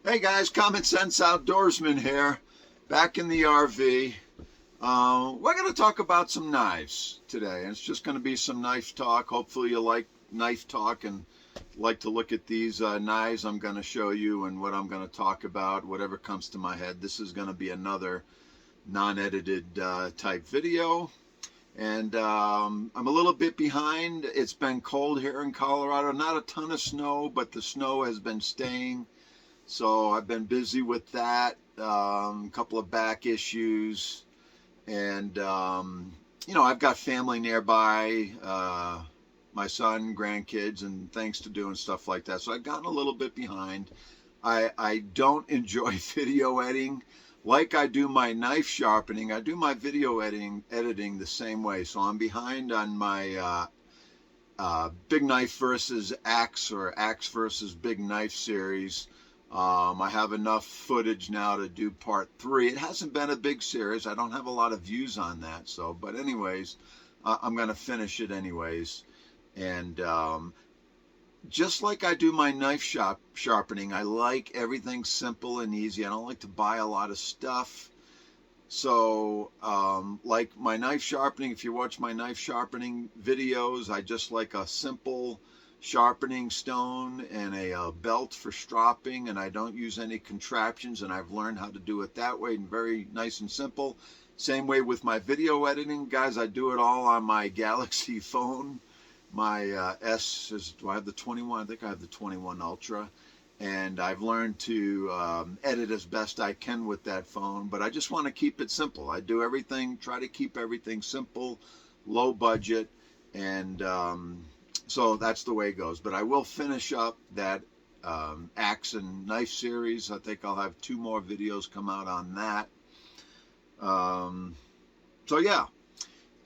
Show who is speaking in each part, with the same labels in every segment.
Speaker 1: Hey guys, Common Sense Outdoorsman here, back in the RV. We're going to talk about some knives today, and it's just going to be some knife talk. Hopefully you like knife talk and like to look at these knives I'm going to show you and what I'm going to talk about, whatever comes to my head. This is going to be another non-edited type video. And I'm a little bit behind. It's been cold here in Colorado. Not a ton of snow, but the snow has been staying. So I've been busy with that, a couple of back issues, and I've got family nearby, my son, grandkids, and things to do and stuff like that. So I've gotten a little bit behind. I don't enjoy video editing like I do my knife sharpening. I do my video editing the same way. So I'm behind on my big knife versus axe or axe versus big knife series. I have enough footage now to do part 3. It hasn't been a big series. I don't have a lot of views on that. But anyways, I'm going to finish it anyways. And just like I do my knife sharpening, I like everything simple and easy. I don't like to buy a lot of stuff. So like my knife sharpening, if you watch my knife sharpening videos, I just like a simple sharpening stone and a belt for stropping, and I don't use any contraptions, and I've learned how to do it that way, and very nice and simple. Same way with my video editing, guys. I do it all on my Galaxy phone. My do I have the 21? I think I have the 21 Ultra, and I've learned to edit as best I can with that phone, but I just want to keep it simple. I do everything, try to keep everything simple, low budget, and so that's the way it goes. But I will finish up that axe and knife series. I think I'll have 2 more videos come out on that. So yeah,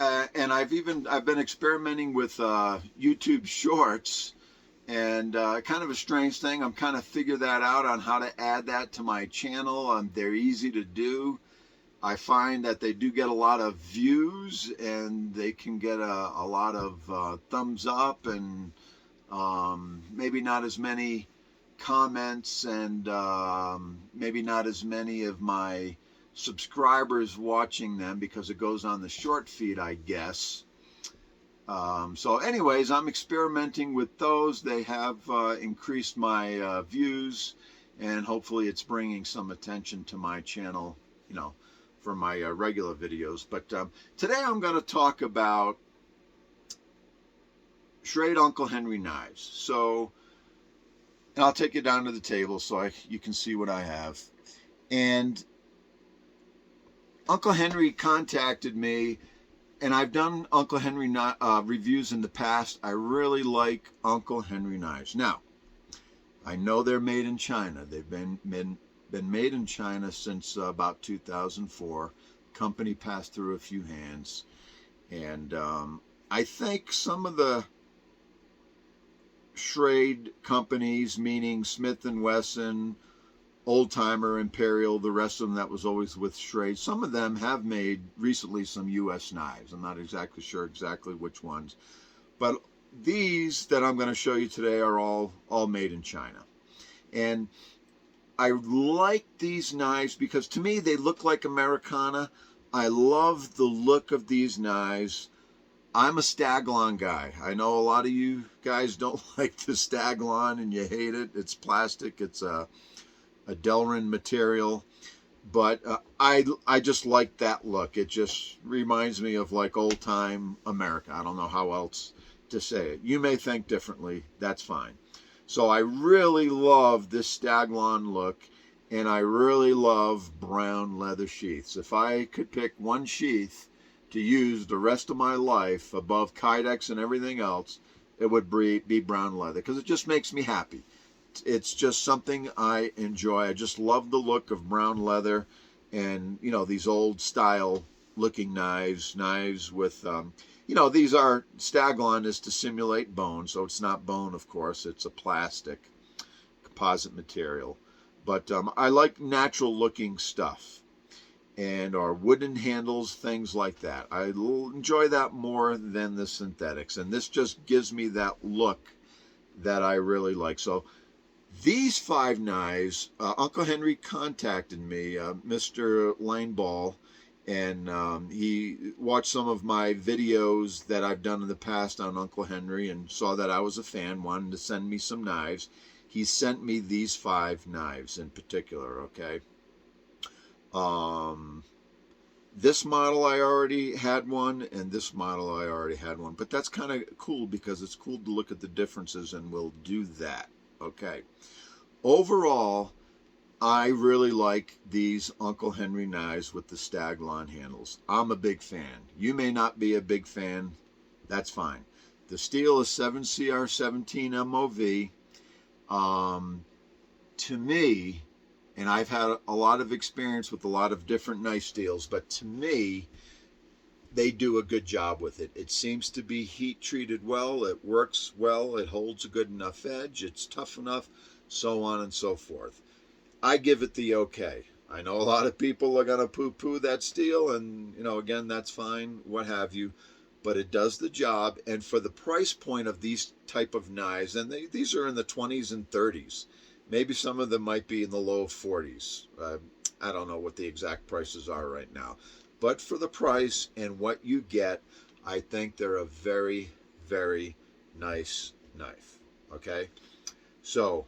Speaker 1: and I've been experimenting with YouTube Shorts, and kind of a strange thing. I'm kind of figured that out on how to add that to my channel. They're easy to do. I find that they do get a lot of views, and they can get a lot of thumbs up, and maybe not as many comments, and maybe not as many of my subscribers watching them, because it goes on the short feed, I guess. So anyways, I'm experimenting with those. They have increased my views, and hopefully it's bringing some attention to my channel, for my regular videos. But today I'm going to talk about Schrade Uncle Henry Knives. So, and I'll take you down to the table so you can see what I have. And Uncle Henry contacted me, and I've done Uncle Henry reviews in the past. I really like Uncle Henry Knives. Now, I know they're made in China. They've been made in China since about 2004. Company passed through a few hands, and I think some of the Schrade companies, meaning Smith & Wesson, Old Timer, Imperial, the rest of them that was always with Schrade, some of them have made recently some U.S. knives. I'm not exactly sure which ones, but these that I'm going to show you today are all made in China. And I like these knives because to me they look like Americana. I love the look of these knives. I'm a staglon guy. I know a lot of you guys don't like the staglon and you hate it. It's plastic. It's a Delrin material. But I just like that look. It just reminds me of like old time America. I don't know how else to say it. You may think differently. That's fine. So I really love this staglon look, and I really love brown leather sheaths. If I could pick one sheath to use the rest of my life above Kydex and everything else, it would be brown leather, because it just makes me happy. It's just something I enjoy. I just love the look of brown leather, and these old style looking knives with these are, staglon is to simulate bone, so it's not bone, of course. It's a plastic composite material. But I like natural looking stuff, or wooden handles, things like that. I enjoy that more than the synthetics, and this just gives me that look that I really like. So These 5 knives, Uncle Henry contacted me, Mr. Lane Ball, and he watched some of my videos that I've done in the past on Uncle Henry and saw that I was a fan, wanted to send me some knives. He sent me these 5 knives in particular, okay? This model I already had one, and this model I already had one, but that's kind of cool because it's cool to look at the differences, and we'll do that, okay? Overall, I really like these Uncle Henry knives with the staglon handles. I'm a big fan. You may not be a big fan. That's fine. The steel is 7CR17 MOV. To me, and I've had a lot of experience with a lot of different knife steels, but to me, they do a good job with it. It seems to be heat treated well. It works well. It holds a good enough edge. It's tough enough, so on and so forth. I give it the okay. I know a lot of people are going to poo-poo that steel, and, you know, again, that's fine, what have you, but it does the job. And for the price point of these type of knives, and these are in the 20s and 30s, maybe some of them might be in the low 40s. I don't know what the exact prices are right now, but for the price and what you get, I think they're a very, very nice knife, okay? So,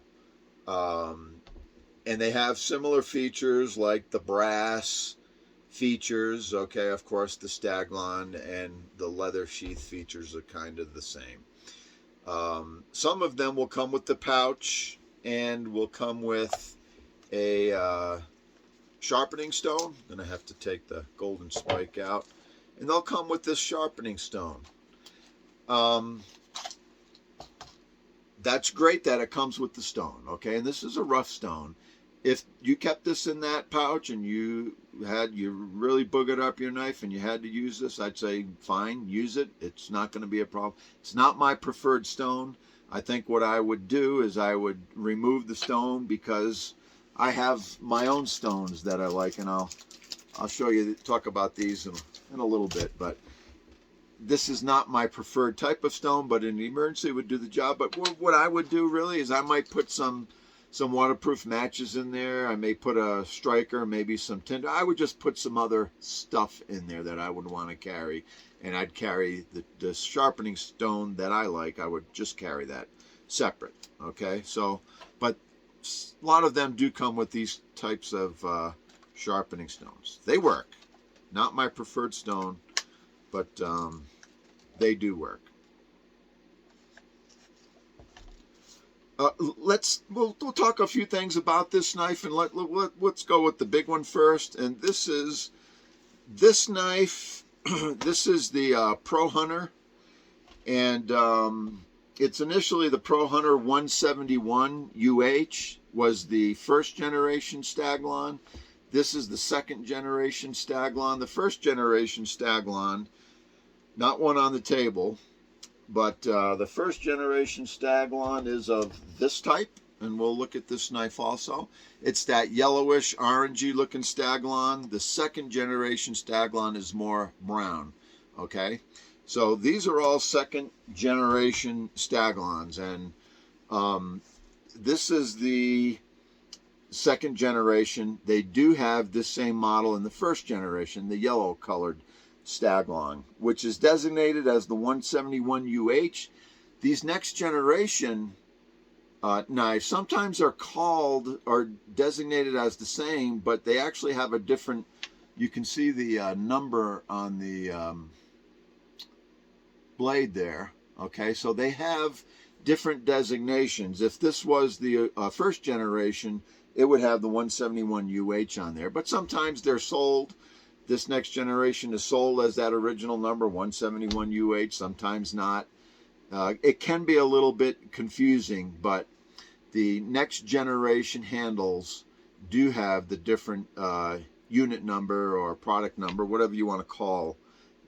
Speaker 1: and they have similar features like the brass features, okay? Of course, the staglon and the leather sheath features are kind of the same. Some of them will come with the pouch and will come with a sharpening stone. I'm going to have to take the golden spike out. And they'll come with this sharpening stone. That's great that it comes with the stone, okay? And this is a rough stone. If you kept this in that pouch and you really boogered up your knife and you had to use this, I'd say fine, use it. It's not going to be a problem. It's not my preferred stone. I think what I would do is I would remove the stone because I have my own stones that I like, and I'll show you, talk about these in a little bit, but this is not my preferred type of stone, but in an emergency would do the job. But what I would do really is I might put some waterproof matches in there. I may put a striker, maybe some tinder. I would just put some other stuff in there that I would want to carry, and I'd carry the sharpening stone that I like. I would just carry that separate, okay? So, but a lot of them do come with these types of sharpening stones. They work. Not my preferred stone, but they do work. We'll talk a few things about this knife, and let's go with the big one first. And this knife. This is the Pro Hunter, and it's initially the Pro Hunter 171 UH was the first generation staglon. This is the second generation staglon. The first generation staglon, not one on the table, but the first generation staglon is of this type, and we'll look at this knife also. It's that yellowish, orangey looking staglon. The second generation staglon is more brown, okay? So these are all second generation staglons, and this is the second generation. They do have this same model in the first generation, the yellow colored staglon, which is designated as the 171 UH. These next generation knives sometimes are called or designated as the same, but they actually have a different, you can see the number on the blade there, okay? So they have different designations. If this was the first generation, it would have the 171 UH on there, but sometimes they're sold. This next generation is sold as that original number, 171 UH, sometimes not. It can be a little bit confusing, but the next generation handles do have the different unit number or product number, whatever you want to call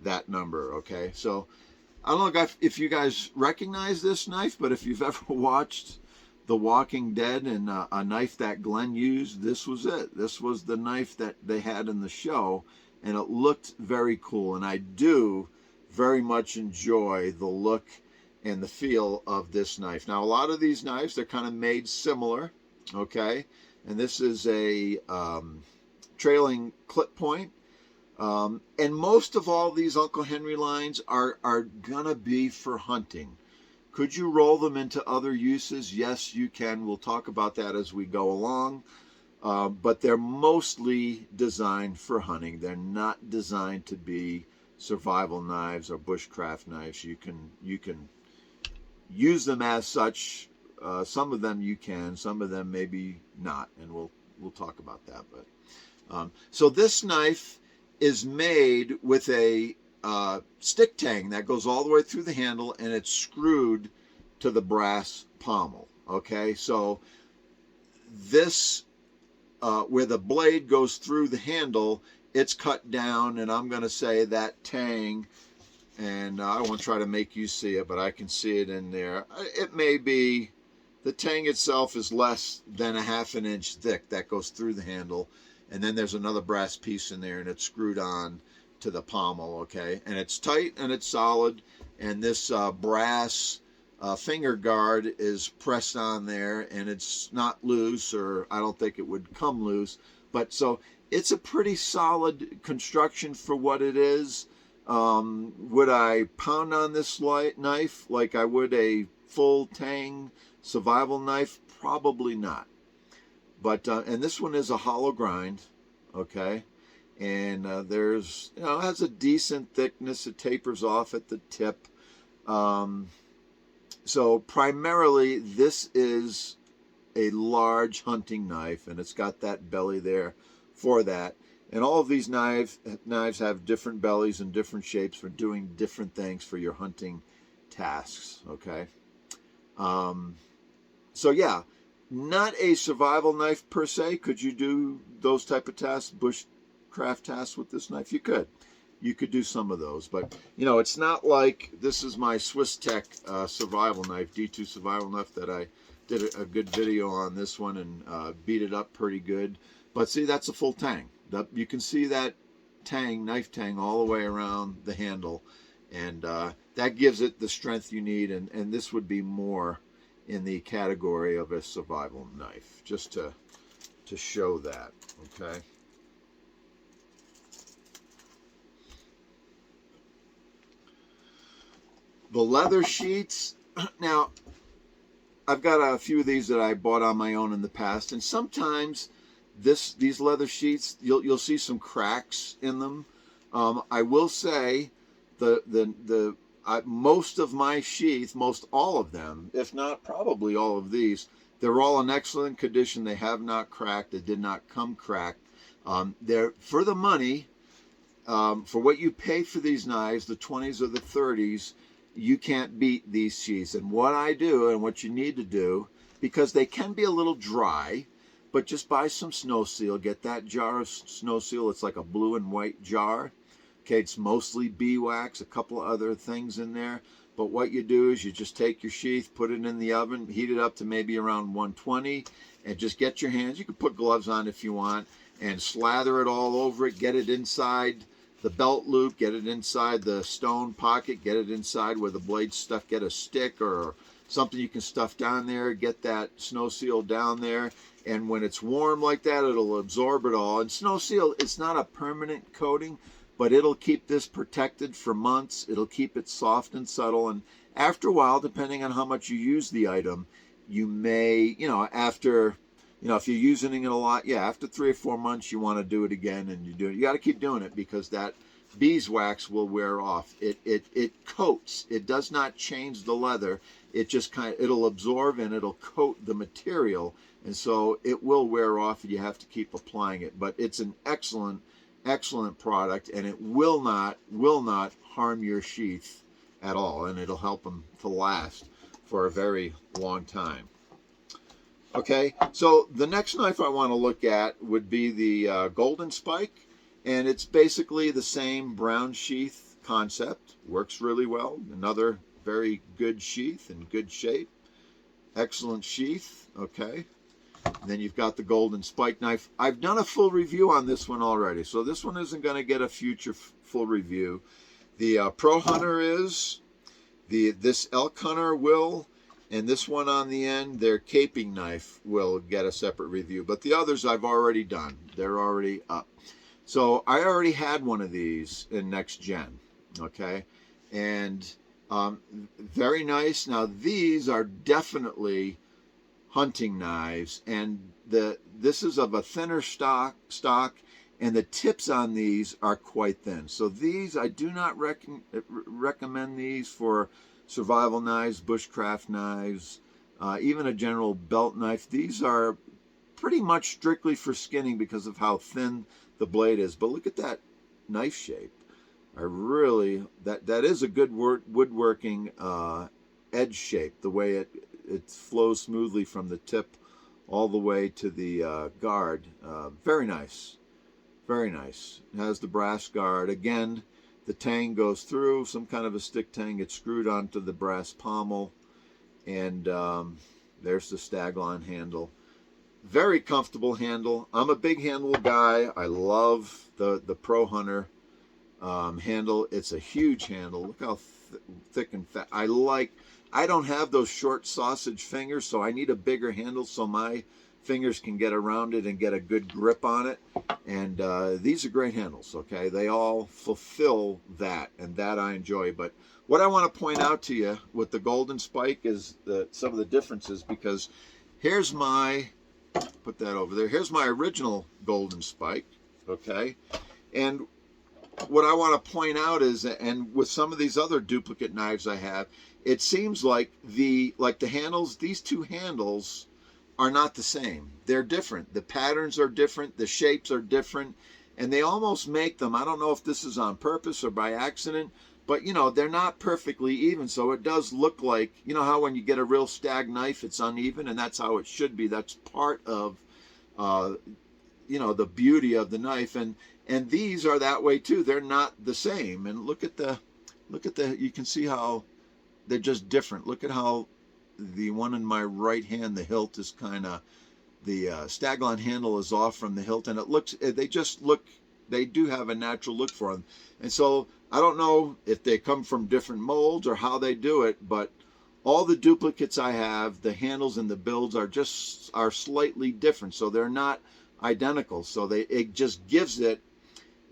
Speaker 1: that number, okay? So I don't know if you guys recognize this knife, but if you've ever watched The Walking Dead and a knife that Glenn used, this was it. This was the knife that they had in the show, and it looked very cool, and I do very much enjoy the look and the feel of this knife. Now, a lot of these knives, they're kind of made similar, okay? And this is a trailing clip point. And most of all these Uncle Henry lines are gonna be for hunting. Could you roll them into other uses? Yes, you can. We'll talk about that as we go along. But they're mostly designed for hunting. They're not designed to be survival knives or bushcraft knives. You can use them as such. Some of them you can, some of them maybe not, and we'll talk about that. But so this knife is made with a stick tang that goes all the way through the handle, and it's screwed to the brass pommel. Okay, so this where the blade goes through the handle, it's cut down, and I'm going to say that tang, and I won't try to make you see it, but I can see it in there. It may be, the tang itself is less than a ½ an inch thick that goes through the handle, and then there's another brass piece in there, and it's screwed on to the pommel, okay? And it's tight and it's solid, and this brass finger guard is pressed on there, and it's not loose, or I don't think it would come loose. But so it's a pretty solid construction for what it is. Would I pound on this knife like I would a full tang survival knife? Probably not. But and this one is a hollow grind, okay? And there's, you know, it has a decent thickness. It tapers off at the tip. So primarily this is a large hunting knife, and it's got that belly there for that. And all of these knives have different bellies and different shapes for doing different things for your hunting tasks, okay? So yeah, not a survival knife per se. Could you do those type of tasks, bushcraft tasks with this knife? You could. You could do some of those, but you know, it's not like this is my Swiss Tech survival knife, D2 survival knife, that I did a good video on this one and beat it up pretty good. But see, that's a full tang. You can see that tang, knife tang, all the way around the handle, and that gives it the strength you need. And this would be more in the category of a survival knife, just to show that, okay? The leather sheaths, now I've got a few of these that I bought on my own in the past, and sometimes these leather sheaths, you'll see some cracks in them. I will say most of my sheath, most all of them, if not probably all of these, they're all in excellent condition. They have not cracked. They did not come cracked. They're for the money, for what you pay for these knives, the 20s or the 30s. You can't beat these sheaths. And what I do, and what you need to do, because they can be a little dry, but just buy some snow seal. Get that jar of snow seal. It's like a blue and white jar. Okay, it's mostly beeswax, a couple of other things in there. But what you do is you just take your sheath, put it in the oven, heat it up to maybe around 120, and just get your hands. You can put gloves on if you want, and slather it all over it. Get it inside the belt loop, get it inside the stone pocket, get it inside where the blade's stuck. Get a stick or something you can stuff down there, get that snow seal down there, and when it's warm like that, it'll absorb it all. And snow seal, it's not a permanent coating, but it'll keep this protected for months. It'll keep it soft and subtle, and after a while, depending on how much you use the item, you may, after, if you're using it a lot, after 3 or 4 months, you want to do it again, and you got to keep doing it, because that beeswax will wear off. It coats. It does not change the leather. It just it'll absorb and it'll coat the material, and so it will wear off, and you have to keep applying it. But it's an excellent product, and it will not harm your sheath at all, and it'll help them to last for a very long time. Okay, so the next knife I want to look at would be the Golden Spike, and it's basically the same brown sheath concept. Works really well. Another very good sheath in good shape. Excellent sheath, okay. And then you've got the Golden Spike knife. I've done a full review on this one already, so this one isn't going to get a future full review. The Pro Hunter is, This elk hunter will, and this one on the end, their caping knife, will get a separate review. But the others I've already done. They're already up. So I already had one of these in Next Gen, okay? And very nice. Now these are definitely hunting knives, and this is of a thinner stock, and the tips on these are quite thin. So these, I do not recommend these for survival knives, bushcraft knives, even a general belt knife. These are pretty much strictly for skinning because of how thin the blade is. But look at that knife shape. I really, that is a good woodworking edge shape, the way it flows smoothly from the tip all the way to the guard. Very nice. Very nice. It has the brass guard. Again, the tang goes through, some kind of a stick tang. It's screwed onto the brass pommel. And there's the staglon handle. Very comfortable handle. I'm a big handle guy. I love the Pro Hunter handle. It's a huge handle. Look how thick and fat. I don't have those short sausage fingers, so I need a bigger handle so my fingers can get around it and get a good grip on it. And these are great handles, okay? They all fulfill that, and that I enjoy. But what I want to point out to you with the Golden Spike is some of the differences, because here's my, put that over there, here's my original Golden Spike, okay? And what I want to point out is, and with some of these other duplicate knives I have, it seems like the handles, these two handles are not the same. They're different. The patterns are different. The shapes are different. And they almost make them, I don't know if this is on purpose or by accident, but, you know, they're not perfectly even. So it does look like, you know how when you get a real stag knife, it's uneven, and that's how it should be. That's part of, you know, the beauty of the knife. And these are that way too. They're not the same. And look at the, you can see how they're just different. Look at how the one in my right hand, the hilt is kind of, the staglon handle is off from the hilt, and it looks, they just look, they do have a natural look for them. And so I don't know if they come from different molds or how they do it, but all the duplicates I have, the handles and the builds are slightly different, so they're not identical. So it just gives it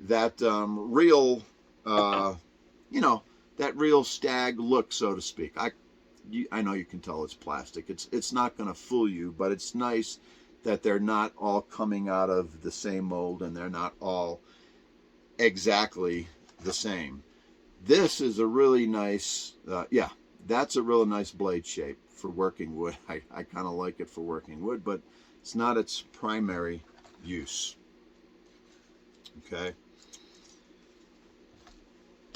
Speaker 1: that real, you know, that real stag look, so to speak. I know you can tell it's plastic. It's not going to fool you, but it's nice that they're not all coming out of the same mold, and they're not all exactly the same. This is a really nice, yeah, that's a really nice blade shape for working wood. I kind of like it for working wood, but it's not its primary use. Okay.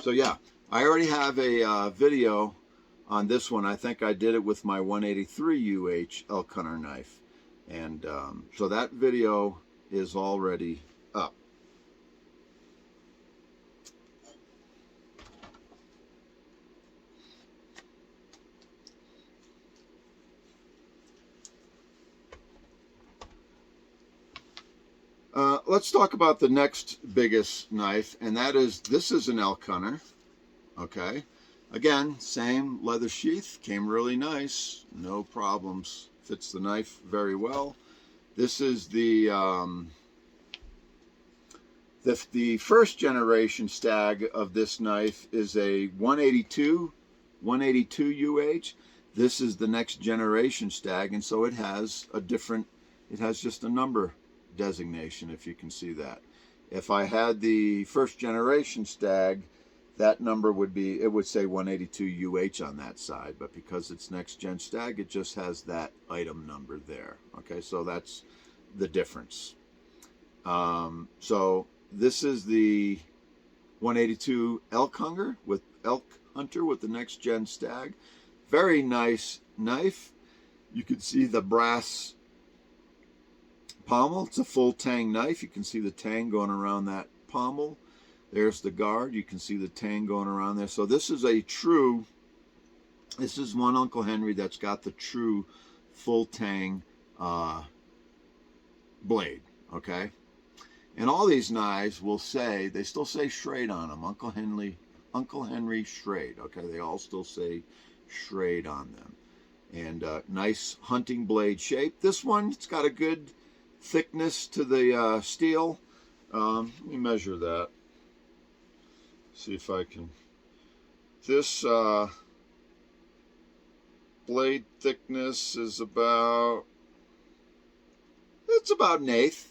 Speaker 1: So yeah, I already have a video on this one. I think I did it with my 183 UH elk hunter knife, and so that video is already up. Let's talk about the next biggest knife, and that is, this is an elk hunter. Okay, again, same leather sheath, came really nice, no problems, fits the knife very well. This is the first generation stag of this knife is a 182 UH. This is the next generation stag, and so it has a different, it has just a number designation, if you can see that. If I had the first generation stag, that number would be, it would say 182 UH on that side, but because it's next gen stag, it just has that item number there. Okay, so that's the difference. So this is the 182 elk hunter with the next gen stag. Very nice knife. You can see the brass pommel. It's a full tang knife. You can see the tang going around that pommel. There's the guard. You can see the tang going around there. So this is a true, this is one Uncle Henry that's got the true full tang blade, okay? And all these knives will say, they still say Schrade on them, Uncle Henry Uncle Henry Schrade. Okay, they all still say Schrade on them. And nice hunting blade shape. This one, it's got a good thickness to the steel. Let me measure that. See if I can. This blade thickness is about, it's about 1/8,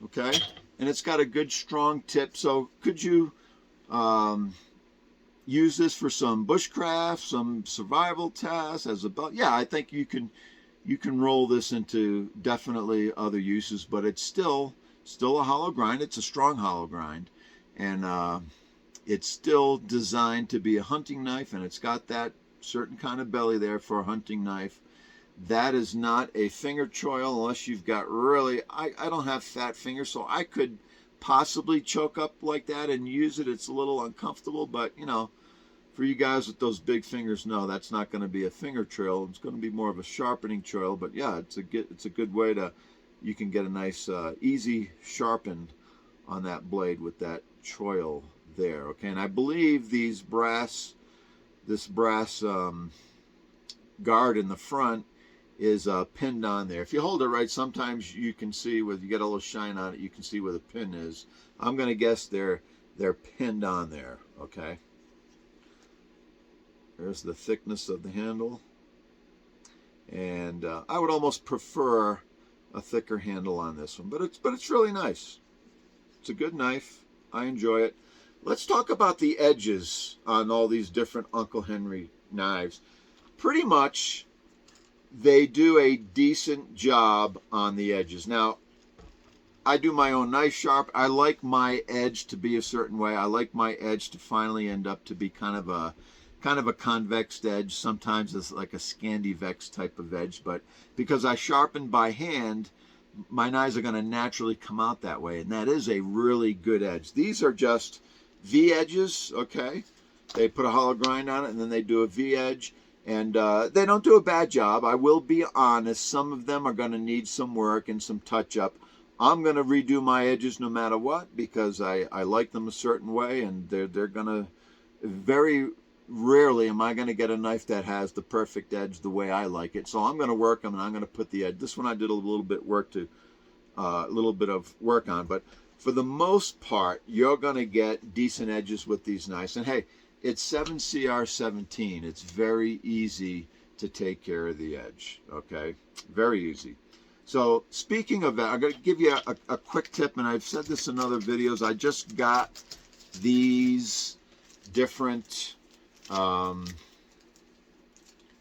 Speaker 1: okay? And it's got a good strong tip. So could you use this for some bushcraft, some survival tasks as a belt? Yeah, I think you can roll this into definitely other uses, but it's still a hollow grind. It's a strong hollow grind, and it's still designed to be a hunting knife, and it's got that certain kind of belly there for a hunting knife. That is not a finger choil unless you've got really, I don't have fat fingers, so I could possibly choke up like that and use it. It's a little uncomfortable, but you know, for you guys with those big fingers, no, that's not going to be a finger choil. It's going to be more of a sharpening choil, but yeah, it's a good way to, you can get a nice easy sharpen on that blade with that choil there. Okay, and I believe this brass guard in the front is pinned on there. If you hold it right, sometimes you can see you get a little shine on it, you can see where the pin is. I'm going to guess they're pinned on there. Okay, there's the thickness of the handle, and I would almost prefer a thicker handle on this one, but it's really nice. It's a good knife. I enjoy it. Let's talk about the edges on all these different Uncle Henry knives. Pretty much they do a decent job on the edges. Now, I do my own knife sharp. I like my edge to be a certain way. I like my edge to finally end up to be kind of a convex edge. Sometimes it's like a Scandivex type of edge, but because I sharpen by hand, my knives are going to naturally come out that way, and that is a really good edge. These are just V edges, okay? They put a hollow grind on it, and then they do a V edge, and they don't do a bad job. I will be honest, some of them are going to need some work and some touch-up. I'm going to redo my edges no matter what, because I like them a certain way, and they're going to, very rarely am I going to get a knife that has the perfect edge the way I like it. So I'm going to work them, and I'm going to put the edge. This one I did a little bit of work on, but for the most part, you're going to get decent edges with these knives. And hey, it's 7CR17. It's very easy to take care of the edge, okay? Very easy. So speaking of that, I'm going to give you a quick tip, and I've said this in other videos. I just got these different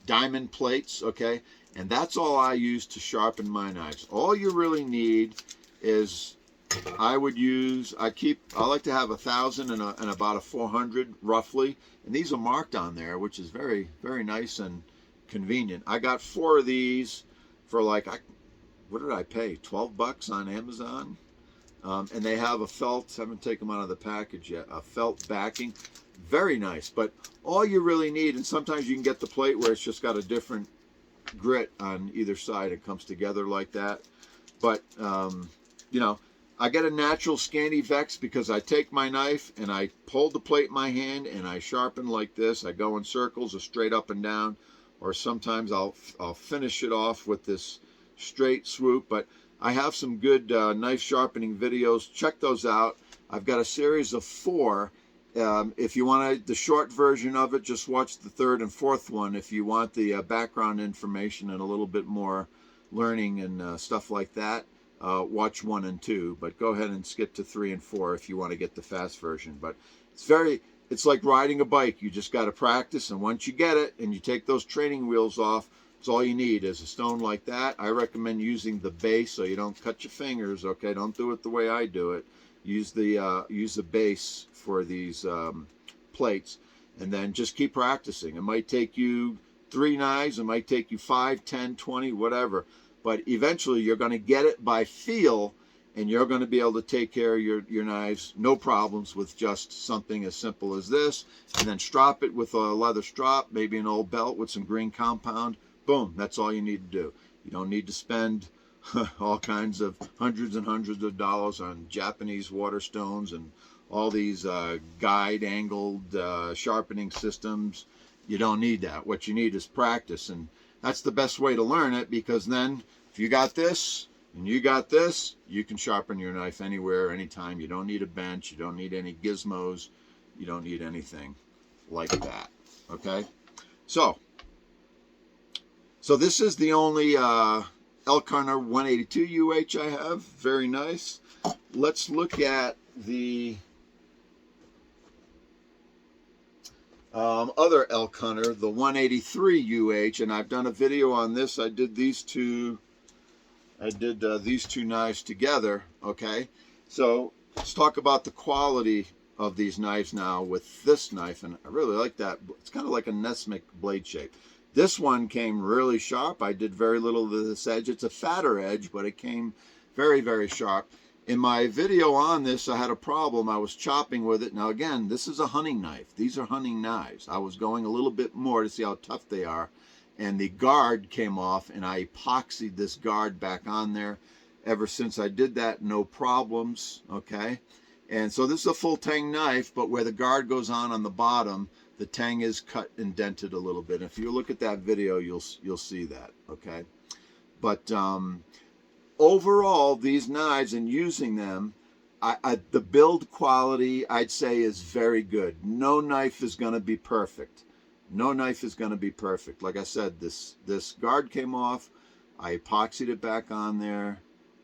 Speaker 1: diamond plates, okay? And that's all I use to sharpen my knives. All you really need is, I like to have 1,000 and about a 400 roughly, and these are marked on there, which is very, very nice and convenient. I got 4 of these for like, what did I pay? 12 bucks on Amazon. And they have a felt, haven't taken them out of the package yet, a felt backing. Very nice, but all you really need, and sometimes you can get the plate where it's just got a different grit on either side. It comes together like that. But, you know, I get a natural Scandivex because I take my knife and I hold the plate in my hand and I sharpen like this. I go in circles or straight up and down, or sometimes I'll finish it off with this straight swoop. But I have some good knife sharpening videos. Check those out. I've got a series of 4. If you want the short version of it, just watch the 3rd and 4th one. If you want the background information and a little bit more learning and stuff like that, watch 1 and 2. But go ahead and skip to 3 and 4 if you want to get the fast version. But it's like riding a bike. You just got to practice, and once you get it and you take those training wheels off, it's all you need is a stone like that. I recommend using the base so you don't cut your fingers, okay? Don't do it the way I do it. Use the base for these plates, and then just keep practicing. It might take you 3 knives, it might take you 5, 10, 20, whatever, but eventually you're going to get it by feel, and you're going to be able to take care of your knives, no problems, with just something as simple as this. And then strap it with a leather strap, maybe an old belt with some green compound. Boom, that's all you need to do. You don't need to spend all kinds of hundreds and hundreds of dollars on Japanese water stones and all these guide angled sharpening systems. You don't need that. What you need is practice, and that's the best way to learn it, because then if you got this and you got this, you can sharpen your knife anywhere, anytime. You don't need a bench. You don't need any gizmos. You don't need anything like that. Okay? So this is the only Elk Hunter 182 UH I have. Very nice. Let's look at the other Elk Hunter, the 183 UH, and I've done a video on this. I did these two knives together. Okay, so let's talk about the quality of these knives now with this knife, and I really like that. It's kind of like a Nesmith blade shape. This one came really sharp. I did very little to this edge. It's a fatter edge, but it came very, very sharp. In my video on this, I had a problem. I was chopping with it. Now again, this is a hunting knife. These are hunting knives. I was going a little bit more to see how tough they are, and the guard came off, and I epoxied this guard back on there. Ever since I did that, no problems. Okay, and so this is a full tang knife, but where the guard goes on the bottom, the tang is cut and dented a little bit. If you look at that video, you'll see that. Okay, but overall, these knives and using them, the build quality, I'd say, is very good. No knife is going to be perfect. No knife is going to be perfect. Like I said, this guard came off. I epoxied it back on there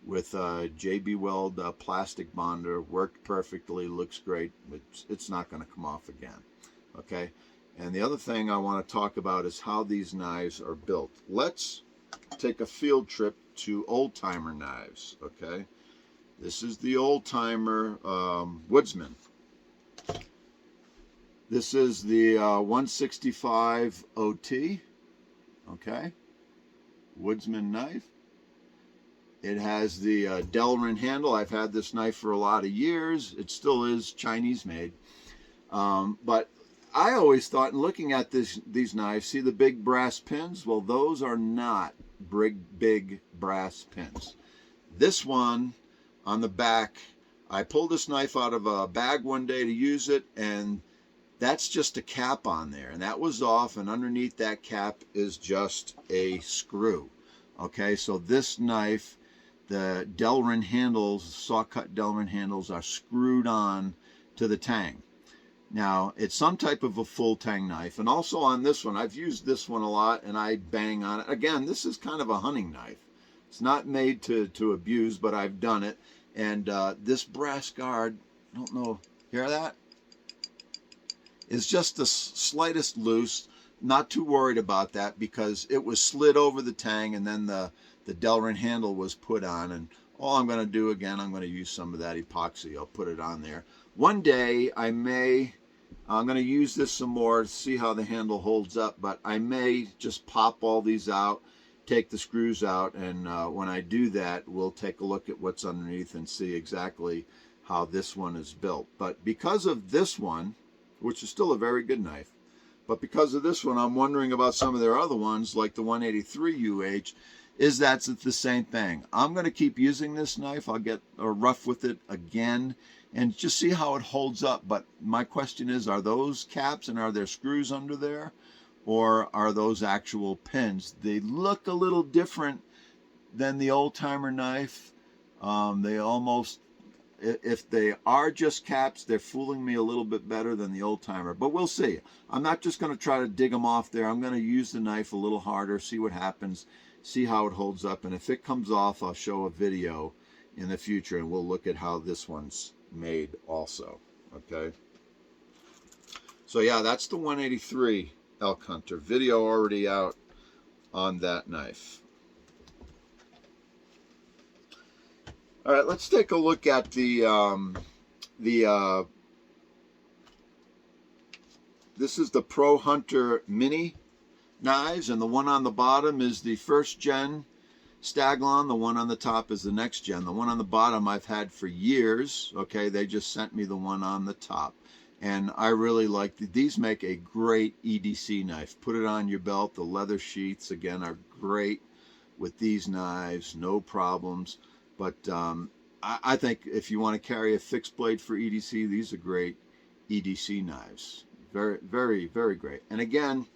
Speaker 1: with JB Weld plastic bonder. Worked perfectly. Looks great. It's not going to come off again. Okay. And the other thing I want to talk about is how these knives are built. Let's take a field trip to old timer knives. Okay, this is the old timer Woodsman. This is the 165 OT. Okay, Woodsman knife. It has the Delrin handle. I've had this knife for a lot of years. It still is Chinese made, but I always thought, in looking at these knives, see the big brass pins? Well, those are not big brass pins. This one on the back, I pulled this knife out of a bag one day to use it, and that's just a cap on there, and that was off, and underneath that cap is just a screw. Okay, so this knife, the Delrin handles, saw cut Delrin handles, are screwed on to the tang. Now, it's some type of a full tang knife, and also on this one, I've used this one a lot, and I bang on it. Again, this is kind of a hunting knife. It's not made to abuse, but I've done it. And this brass guard, I don't know, hear that? It's just the slightest loose. Not too worried about that, because it was slid over the tang, and then the Delrin handle was put on. And all I'm going to do, again, I'm going to use some of that epoxy. I'll put it on there. One day, I'm going to use this some more to see how the handle holds up, but I may just pop all these out, take the screws out, and when I do that, we'll take a look at what's underneath and see exactly how this one is built. But because of this one, which is still a very good knife, but because of this one, I'm wondering about some of their other ones, like the 183 UH, is that the same thing. I'm going to keep using this knife. I'll get rough with it again and just see how it holds up. But my question is, are those caps and are there screws under there, or are those actual pins? They look a little different than the old timer knife. They almost, if they are just caps, they're fooling me a little bit better than the old timer, but we'll see. I'm not just going to try to dig them off there. I'm going to use the knife a little harder, see what happens, see how it holds up, and if it comes off, I'll show a video in the future, and we'll look at how this one's made also. Okay, so yeah, that's the 183 Elk Hunter. Video already out on that knife. All right, let's take a look at this is the Pro Hunter Mini knives, and the one on the bottom is the first gen staglon. The one on the top is the next gen. The one on the bottom I've had for years. Okay, they just sent me the one on the top, and I really like these. Make a great EDC knife. Put it on your belt. The leather sheaths, again, are great with these knives, no problems. But I think if you want to carry a fixed blade for EDC, these are great EDC knives. Very, very, very great. And again,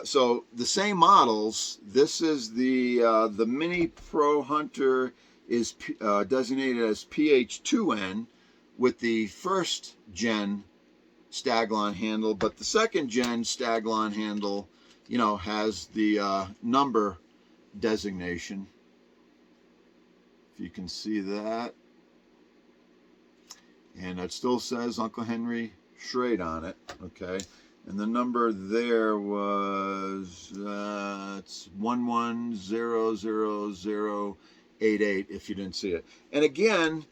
Speaker 1: so the same models. This is the Mini Pro Hunter is designated as PH2N with the first gen staglon handle, but the second gen staglon handle, you know, has the number designation. If you can see that. And it still says Uncle Henry Schrade on it, okay? And the number there was, it's 11000088 if you didn't see it. And again,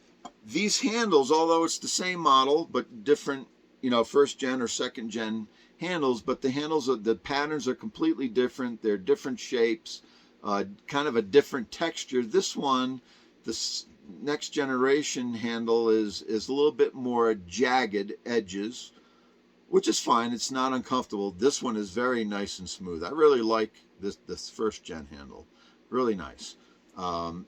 Speaker 1: these handles, although it's the same model, but different, you know, first gen or second gen handles, but the handles, the patterns are completely different. They're different shapes, kind of a different texture. This one, this next generation handle is a little bit more jagged edges, which is fine. It's not uncomfortable. This one is very nice and smooth. I really like this first gen handle. Really nice.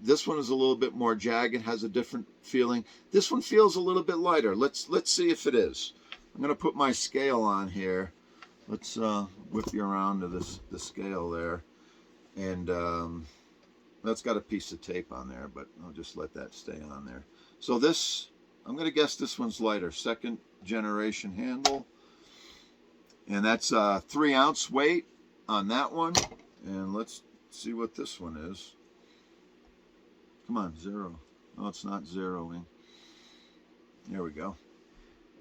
Speaker 1: This one is a little bit more jagged, has a different feeling. This one feels a little bit lighter. Let's see if it is. I'm going to put my scale on here. Let's whip you around to the scale there. And that's got a piece of tape on there, but I'll just let that stay on there. So this, I'm going to guess this one's lighter. Second generation handle. And that's 3 ounce weight on that one. And let's see what this one is. Come on, 0. No, it's not zeroing. There we go.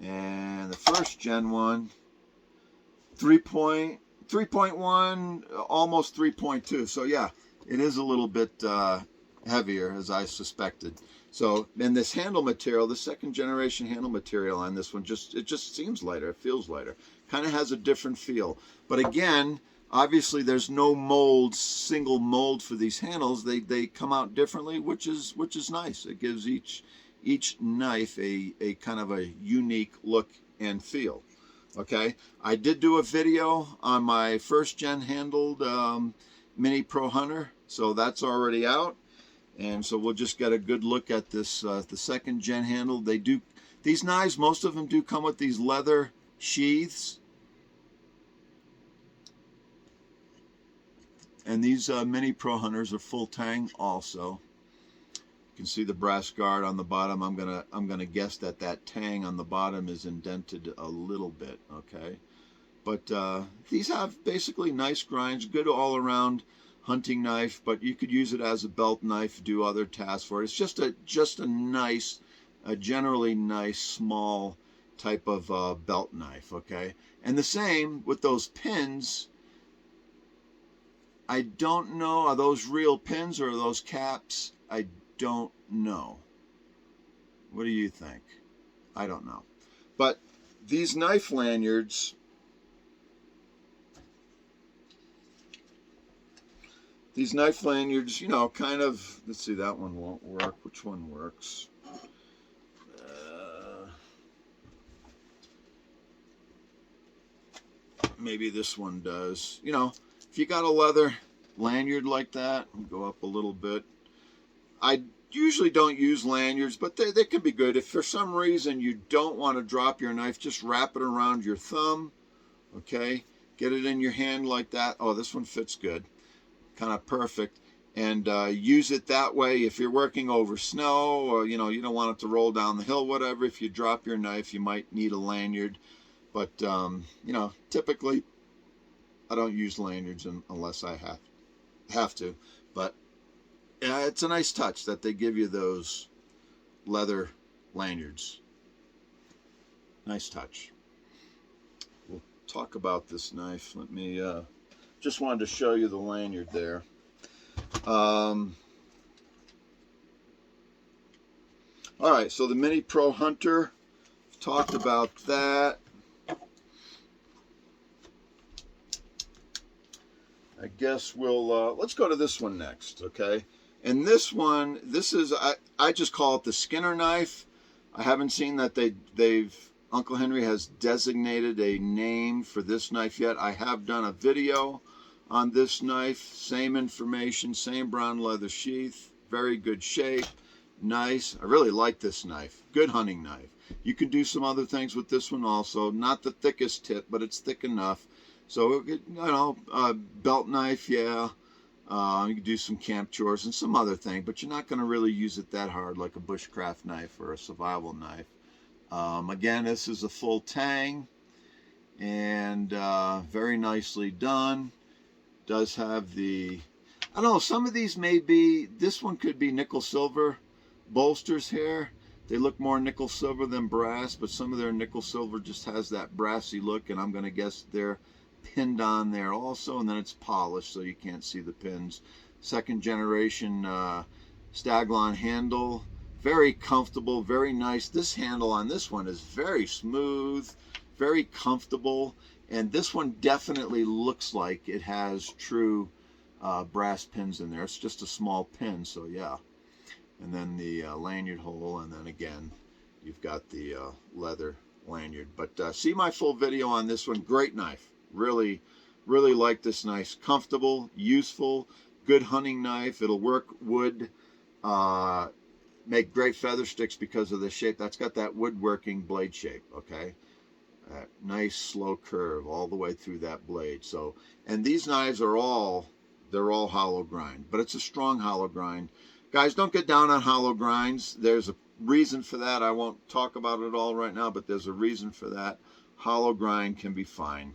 Speaker 1: And the first gen one, 3.1, almost 3.2. So yeah, it is a little bit heavier, as I suspected. So, and this handle material, the second generation handle material on this one, it just seems lighter. It feels lighter. Kind of has a different feel. But again, obviously there's no mold, single mold for these handles. They come out differently, which is nice. It gives each knife a kind of a unique look and feel. Okay, I did do a video on my first gen handled Mini Pro Hunter, so that's already out. And so we'll just get a good look at this the second gen handle. These knives, most of them do come with these leather sheaths. And these Mini Pro Hunters are full tang also. You can see the brass guard on the bottom. I'm gonna guess that tang on the bottom is indented a little bit, okay? But these have basically nice grinds, good all around hunting knife, but you could use it as a belt knife, do other tasks for it. It's just a nice, generally nice small type of belt knife, okay? And the same with those pins. I don't know, are those real pins or are those caps? I don't know. What do you think? I don't know. But these knife lanyards, you know, kind of, let's see, that one won't work. Which one works? Maybe this one does. You know, if you got a leather lanyard like that, go up a little bit. I usually don't use lanyards, but they can be good. If for some reason you don't want to drop your knife, just wrap it around your thumb, okay? Get it in your hand like that. Oh, this one fits good. Kind of perfect. And use it that way if you're working over snow, or, you know, you don't want it to roll down the hill, whatever. If you drop your knife, you might need a lanyard. But, you know, typically I don't use lanyards unless I have to. But it's a nice touch that they give you those leather lanyards. Nice touch. We'll talk about this knife. Let me, just wanted to show you the lanyard there. All right, so the Mini Pro Hunter, talked about that. I guess we'll, let's go to this one next, okay? And this one, this is, I just call it the Skinner knife. I haven't seen that Uncle Henry has designated a name for this knife yet. I have done a video on this knife, same information, same brown leather sheath, very good shape, Nice. I really like this knife. Good hunting knife. You can do some other things with this one also. Not the thickest tip, but it's thick enough. So, you know, belt knife, yeah. You can do some camp chores and some other thing, but you're not going to really use it that hard like a bushcraft knife or a survival knife. Again, this is a full tang, and very nicely done. Does have the, I don't know, some of these may be, this one could be nickel silver bolsters here. They look more nickel silver than brass, but some of their nickel silver just has that brassy look, and I'm going to guess they're pinned on there also, and then it's polished so you can't see the pins. Second generation staglon handle, very comfortable, very nice. This handle on this one is very smooth, very comfortable, and this one definitely looks like it has true brass pins in there. It's just a small pin, so yeah. And then the lanyard hole, and then again you've got the leather lanyard. But see my full video on this one. Great knife. Really like this knife. Comfortable, useful, good hunting knife. It'll work wood, make great feather sticks because of the shape. That's got that woodworking blade shape, okay? That nice slow curve all the way through that blade. So, and these knives are they're all hollow grind, but it's a strong hollow grind. Guys, don't get down on hollow grinds. There's a reason for that. I won't talk about it all right now, but there's a reason for that. Hollow grind can be fine.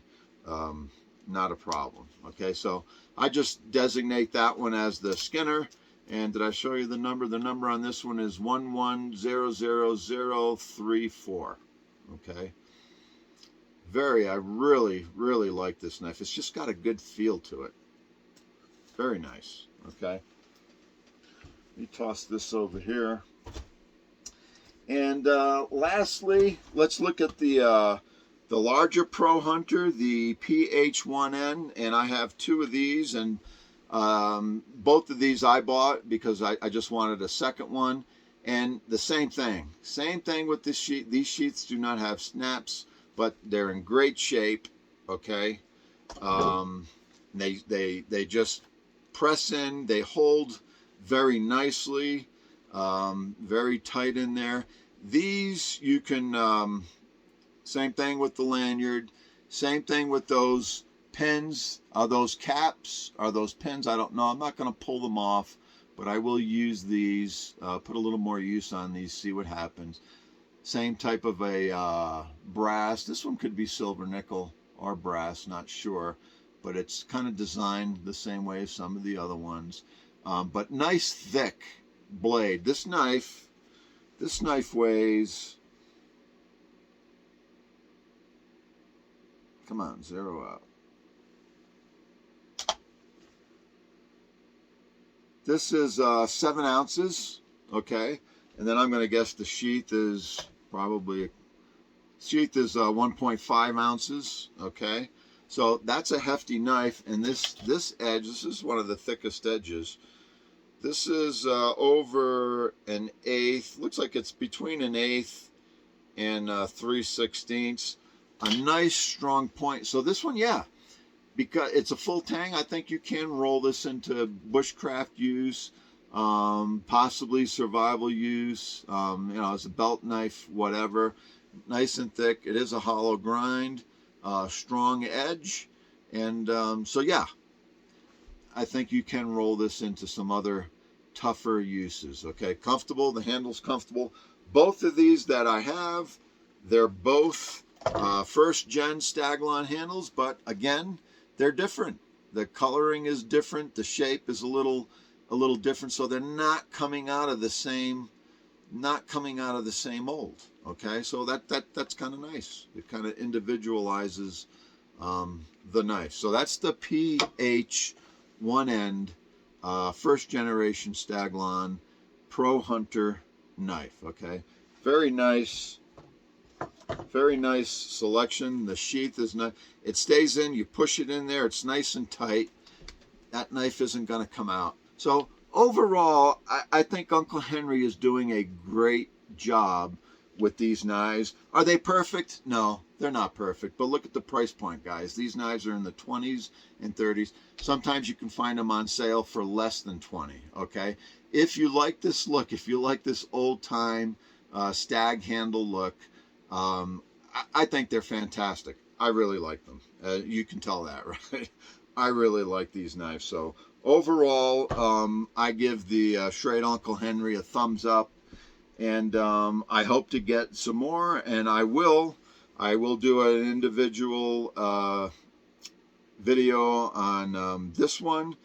Speaker 1: Not a problem. Okay, so I just designate that one as the Skinner. And did I show you the number? The number on this one is 1100034. Okay. I really like this knife. It's just got a good feel to it. Very nice. Okay. Let me toss this over here. And lastly, let's look at the larger Pro Hunter, the PH1N, and I have two of these, and both of these I bought because I just wanted a second one. And the same thing with this sheath. These sheaths do not have snaps, but they're in great shape. Okay, they just press in. They hold very nicely, very tight in there. These you can, same thing with the lanyard, same thing with those pins. Are those caps? Are those pins? I don't know. I'm not going to pull them off, but I will use these, put a little more use on these, see what happens. Same type of a brass. This one could be silver nickel or brass, not sure, but it's kind of designed the same way as some of the other ones. But nice thick blade. This knife weighs, come on, zero out. This is 7 ounces, okay, and then I'm going to guess the sheath is probably 1.5 ounces, okay. So that's a hefty knife, and this edge, this is one of the thickest edges. This is over an eighth. Looks like it's between an eighth and 3/16. A nice strong point. So this one, yeah, because it's a full tang, I think you can roll this into bushcraft use, possibly survival use, you know, as a belt knife, whatever. Nice and thick. It is a hollow grind, strong edge, and so yeah, I think you can roll this into some other tougher uses. Okay, comfortable. The handle's comfortable. Both of these that I have, they're both first gen staglon handles, but again, they're different. The coloring is different. The shape is a little different. So they're not coming out of the same mold. Okay, so that's kind of nice. It kind of individualizes the knife. So that's the PH1N first generation staglon Pro Hunter knife. Okay, very nice selection. The sheath is not, it stays in, you push it in there, it's nice and tight. That knife isn't going to come out. So overall, I think Uncle Henry is doing a great job with these knives. Are they perfect? No, they're not perfect, but look at the price point, guys. These knives are in the 20s and 30s. Sometimes you can find them on sale for less than 20, okay? if you like this look, if you like this old time stag handle look, I think they're fantastic. I really like them. You can tell that, right? I really like these knives. So overall, I give the Schrade Uncle Henry a thumbs up, and I hope to get some more, and I will do an individual video on this one,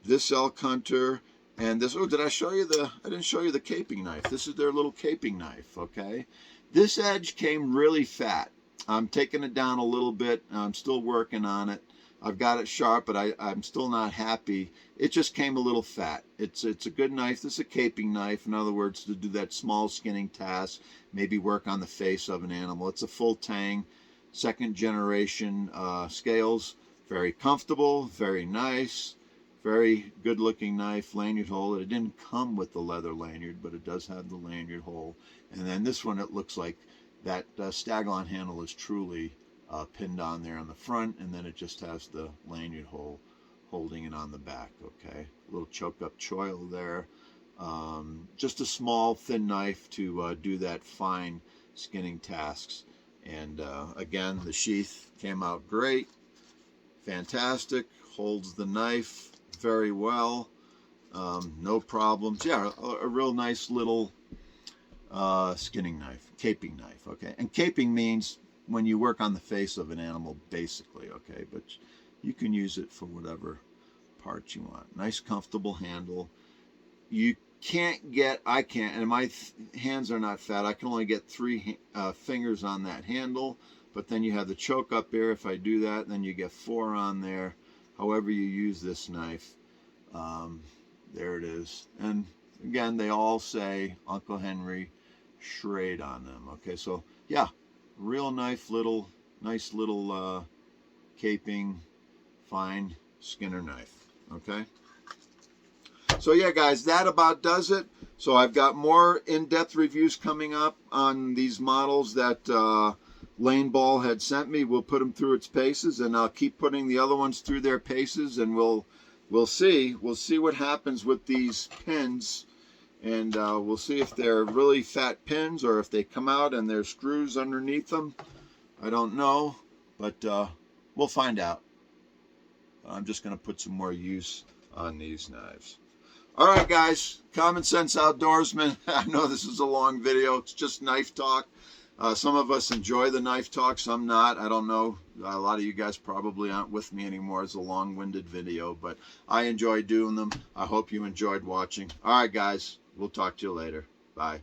Speaker 1: this elk hunter, and this. Oh, did I show you the? I didn't show you the caping knife. This is their little caping knife. Okay, this edge came really fat. I'm taking it down a little bit. I'm still working on it. I've got it sharp, but I'm still not happy. It just came a little fat. It's a good knife. This is a caping knife. In other words, to do that small skinning task, maybe work on the face of an animal. It's a full tang, second generation scales. Very comfortable, very nice, very good looking knife. Lanyard hole. It didn't come with the leather lanyard, but it does have the lanyard hole. And then this one, it looks like that staglon handle is truly pinned on there on the front, and then it just has the lanyard hole holding it on the back. Okay, a little choke up choil there. Just a small thin knife to do that fine skinning tasks. And again, the sheath came out great, fantastic, holds the knife very well, no problems. Yeah, a real nice little skinning knife, caping knife. Okay, and caping means when you work on the face of an animal, basically. Okay, but you can use it for whatever part you want. Nice, comfortable handle. You can't get, I can't, and my hands are not fat. I can only get 3 fingers on that handle, but then you have the choke up here. If I do that, then you get 4 on there. However you use this knife, there it is. And again, they all say Uncle Henry Schrade on them. Okay, so yeah, real nice little caping, fine skinner knife. Okay, so yeah, guys, that about does it. So I've got more in-depth reviews coming up on these models that Lane Ball had sent me. We'll put them through its paces, and I'll keep putting the other ones through their paces, and we'll see what happens with these pins. And we'll see if they're really fat pins or if they come out and there's screws underneath them. I don't know, but we'll find out. I'm just going to put some more use on these knives. All right, guys, Common Sense Outdoorsman. I know this is a long video. It's just knife talk. Some of us enjoy the knife talk, some not. I don't know. A lot of you guys probably aren't with me anymore. It's a long-winded video, but I enjoy doing them. I hope you enjoyed watching. All right, guys. We'll talk to you later. Bye.